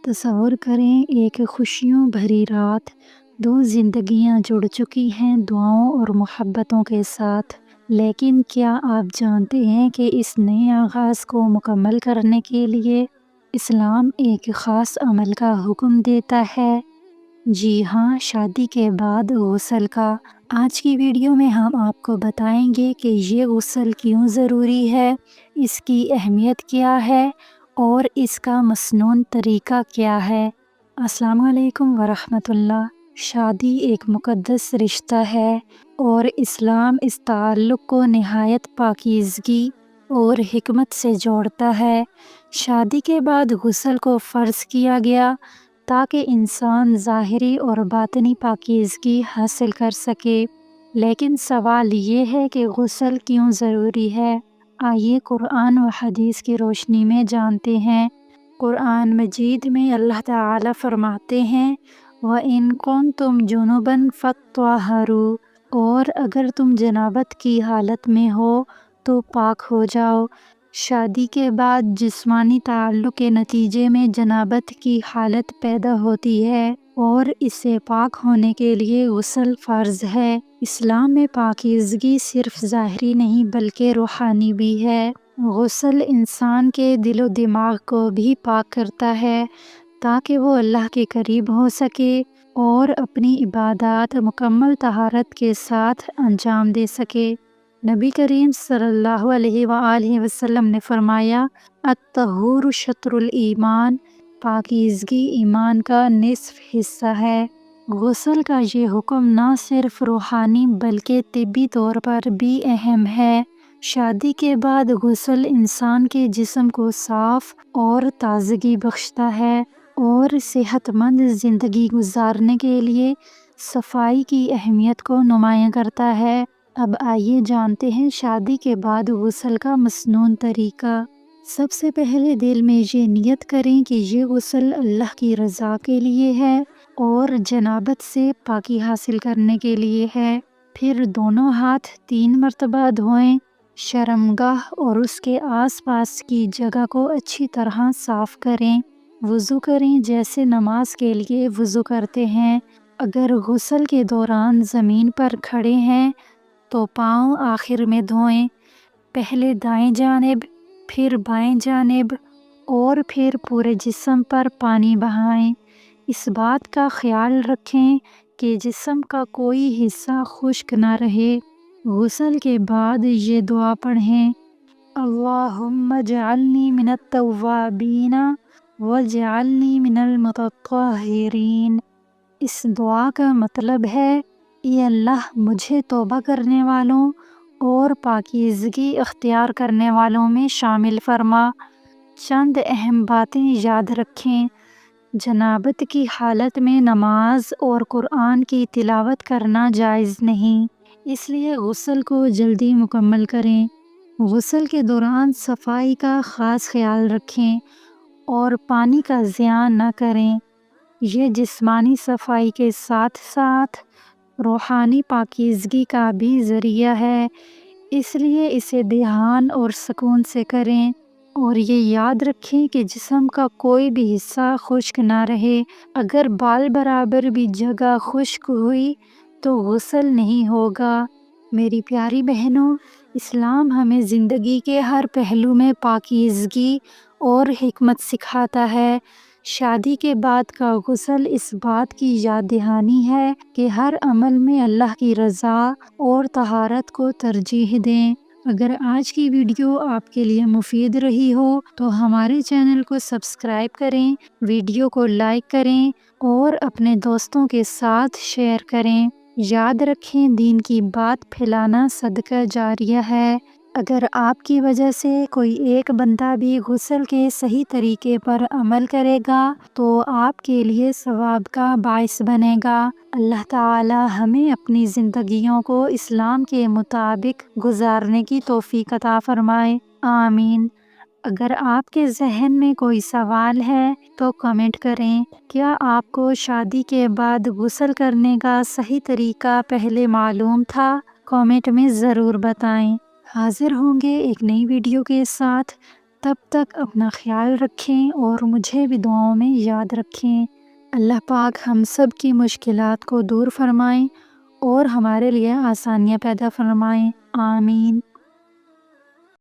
تصور کریں ایک خوشیوں بھری رات، دو زندگیاں جڑ چکی ہیں دعاؤں اور محبتوں کے ساتھ۔ لیکن کیا آپ جانتے ہیں کہ اس نئے آغاز کو مکمل کرنے کے لیے اسلام ایک خاص عمل کا حکم دیتا ہے؟ جی ہاں، شادی کے بعد غسل کا۔ آج کی ویڈیو میں ہم آپ کو بتائیں گے کہ یہ غسل کیوں ضروری ہے، اس کی اہمیت کیا ہے اور اس کا مسنون طریقہ کیا ہے۔ السلام علیکم ورحمۃ اللہ۔ شادی ایک مقدس رشتہ ہے اور اسلام اس تعلق کو نہایت پاکیزگی اور حکمت سے جوڑتا ہے۔ شادی کے بعد غسل کو فرض کیا گیا تاکہ انسان ظاہری اور باطنی پاکیزگی حاصل کر سکے۔ لیکن سوال یہ ہے کہ غسل کیوں ضروری ہے؟ آئیے قرآن و حدیث کی روشنی میں جانتے ہیں۔ قرآن مجید میں اللہ تعالیٰ فرماتے ہیں وَإِن كُنتُمْ جُنُبًا فَاطَّهَّرُوا، اور اگر تم جنابت کی حالت میں ہو تو پاک ہو جاؤ۔ شادی کے بعد جسمانی تعلق کے نتیجے میں جنابت کی حالت پیدا ہوتی ہے اور اس سے پاک ہونے کے لیے غسل فرض ہے۔ اسلام میں پاکیزگی صرف ظاہری نہیں بلکہ روحانی بھی ہے۔ غسل انسان کے دل و دماغ کو بھی پاک کرتا ہے تاکہ وہ اللہ کے قریب ہو سکے اور اپنی عبادات مکمل طہارت کے ساتھ انجام دے سکے۔ نبی کریم صلی اللہ علیہ وآلہ وسلم نے فرمایا الطہور شطر الایمان، پاکیزگی ایمان کا نصف حصہ ہے۔ غسل کا یہ حکم نہ صرف روحانی بلکہ طبی طور پر بھی اہم ہے۔ شادی کے بعد غسل انسان کے جسم کو صاف اور تازگی بخشتا ہے اور صحت مند زندگی گزارنے کے لیے صفائی کی اہمیت کو نمایاں کرتا ہے۔ اب آئیے جانتے ہیں شادی کے بعد غسل کا مسنون طریقہ۔ سب سے پہلے دل میں یہ نیت کریں کہ یہ غسل اللہ کی رضا کے لیے ہے اور جنابت سے پاکی حاصل کرنے کے لیے ہے۔ پھر دونوں ہاتھ 3 مرتبہ دھوئیں۔ شرمگاہ اور اس کے آس پاس کی جگہ کو اچھی طرح صاف کریں۔ وضو کریں جیسے نماز کے لیے وضو کرتے ہیں۔ اگر غسل کے دوران زمین پر کھڑے ہیں تو پاؤں آخر میں دھوئیں۔ پہلے دائیں جانب، پھر بائیں جانب اور پھر پورے جسم پر پانی بہائیں۔ اس بات کا خیال رکھیں کہ جسم کا کوئی حصہ خشک نہ رہے۔ غسل کے بعد یہ دعا پڑھیں اللہم اجعلنی من التوابین واجعلنی من المتطہرین۔ اس دعا کا مطلب ہے اے اللہ مجھے توبہ کرنے والوں اور پاکیزگی اختیار کرنے والوں میں شامل فرما۔ چند اہم باتیں یاد رکھیں۔ جنابت کی حالت میں نماز اور قرآن کی تلاوت کرنا جائز نہیں، اس لیے غسل کو جلدی مکمل کریں۔ غسل کے دوران صفائی کا خاص خیال رکھیں اور پانی کا ضیاع نہ کریں۔ یہ جسمانی صفائی کے ساتھ ساتھ روحانی پاکیزگی کا بھی ذریعہ ہے، اس لیے اسے دھیان اور سکون سے کریں اور یہ یاد رکھیں کہ جسم کا کوئی بھی حصہ خشک نہ رہے۔ اگر بال برابر بھی جگہ خشک ہوئی تو غسل نہیں ہوگا۔ میری پیاری بہنوں، اسلام ہمیں زندگی کے ہر پہلو میں پاکیزگی اور حکمت سکھاتا ہے۔ شادی کے بعد کا غسل اس بات کی یاد دہانی ہے کہ ہر عمل میں اللہ کی رضا اور طہارت کو ترجیح دیں۔ اگر آج کی ویڈیو آپ کے لیے مفید رہی ہو تو ہمارے چینل کو سبسکرائب کریں، ویڈیو کو لائک کریں اور اپنے دوستوں کے ساتھ شیئر کریں۔ یاد رکھیں دین کی بات پھیلانا صدقہ جاریہ ہے۔ اگر آپ کی وجہ سے کوئی ایک بندہ بھی غسل کے صحیح طریقے پر عمل کرے گا تو آپ کے لیے ثواب کا باعث بنے گا۔ اللہ تعالی ہمیں اپنی زندگیوں کو اسلام کے مطابق گزارنے کی توفیق عطا فرمائے، آمین۔ اگر آپ کے ذہن میں کوئی سوال ہے تو کمنٹ کریں۔ کیا آپ کو شادی کے بعد غسل کرنے کا صحیح طریقہ پہلے معلوم تھا؟ کمنٹ میں ضرور بتائیں۔ حاضر ہوں گے ایک نئی ویڈیو کے ساتھ، تب تک اپنا خیال رکھیں اور مجھے بھی دعاؤں میں یاد رکھیں۔ اللہ پاک ہم سب کی مشکلات کو دور فرمائیں اور ہمارے لیے آسانیاں پیدا فرمائیں۔ آمین۔